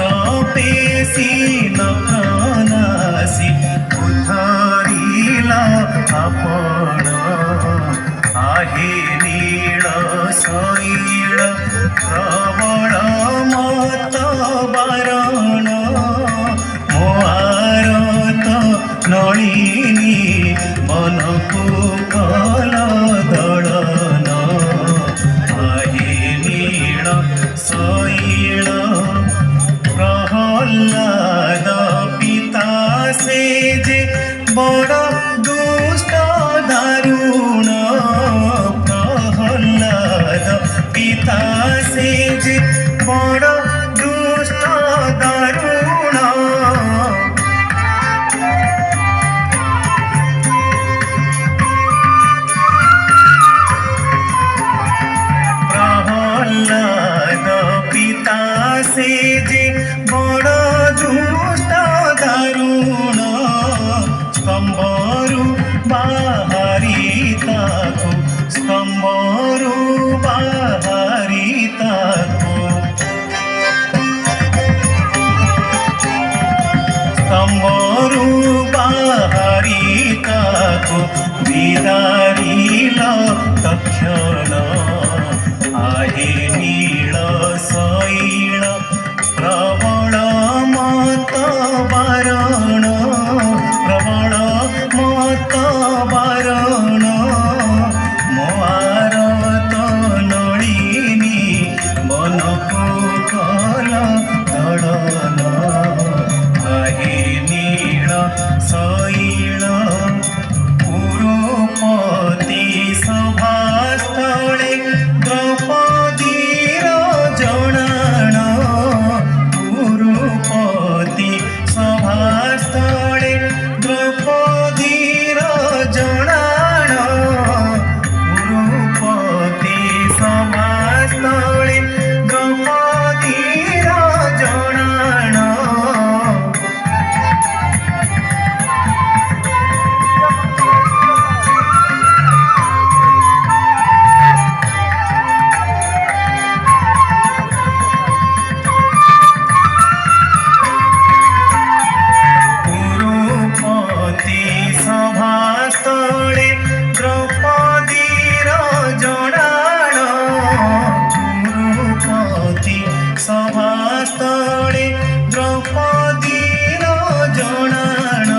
प्रपेशी नप्रनासी उद्धरिला आपण आहे नीळ शैळ प्रबळ मत बारण मोआरत नळिनी मनकु कल दळन आहे नीळ शैळ प्रहल्लाद पिता से जे बड़ दुष्ट दारुण प्रहल्लाद पिता से जे बड़ दुष्ट दारुण प्रहल्लाद पिता से जे बड़ दुष्ट दारुण स्तंभरु बाहरी ताको स्तंभरु बाहरी ताको स्तंभरु बाहरी ताको विदारिल तक्षण आहे नीळ शैळ प्रबळ मत बारण प्रबळ मत बारण मोआरत नळिनी मनकु कल दळन आहे नीळ शैळ कुरुपति सभास्थळे द्रौपदीर जणाण कुरुपति सभास्थळे द्रौपदीर जणाण कुरुपति सभास्थळे द्रौपदीर जणाण सभास्थळे द्रौपदीर जणाण कुरुपति सभास्थळे द्रौपदीर जणाण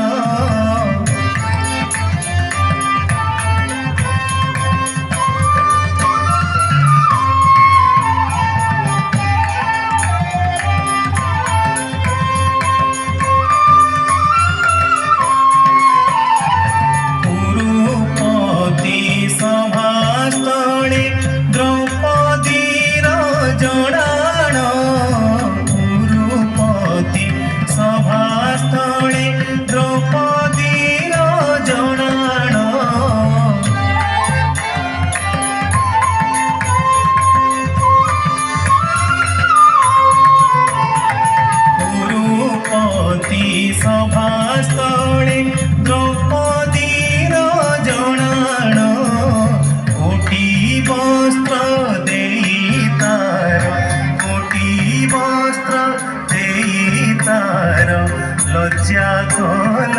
सभास्थळे द्रौपदीर जणाण कुरुपति सभास्थळे द्रौपदीर जणाण कुरुपति सभास्थळे द्रौपदीर जणाण कोटी वस्त्र देई तार कोटी वस्त्र देई तार लज्जा कल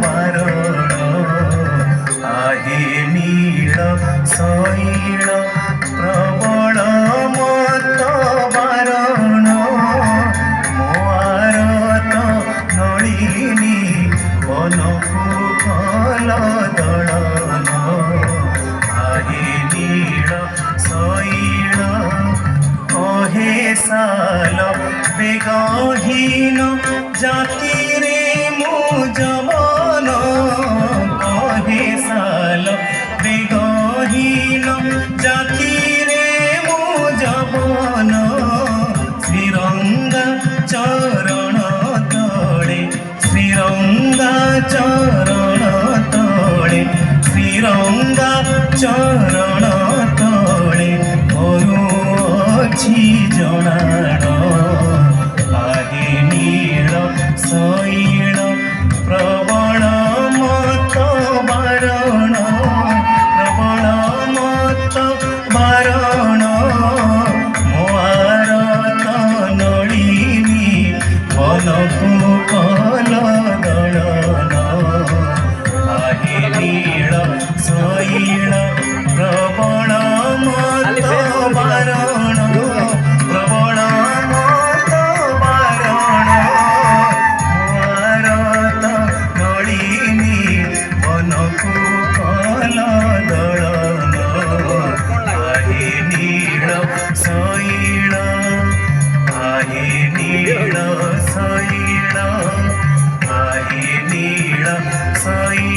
बारण आहे नीळ शैळ प्रबळ मत बारण मोआरत नळिनी मनकु कल दळन आहे नीळ शैळ कहे साल बेगहीन जाति रे मु जवन कहे साल बेगहीन जाति रे मु जवन श्रीरंगा चरण तळे श्रीरंगा चरण तळे श्रीरंगा चरण तळे करुअछि जणाण आहे नीळ शैळ प्रबळ मत बारण प्रबळ मत बारण मोआरत नळिनी ବନକୁ କଲ ଦଳନ ଆହେ ନୀଳ ଶୈଳ ପ୍ରବଳ ମତ ବାରଣ ପ୍ରବଳ ମତ ବାରଣ ଭାରତ ନଳିନୀ ବନକୁ କଲ ଦଳନ ଆହେ ନୀଳ ଶୈଳ ଆହେ ନୀଳ ଶୈଳ ଆହେ ନୀଳ ଶୈଳ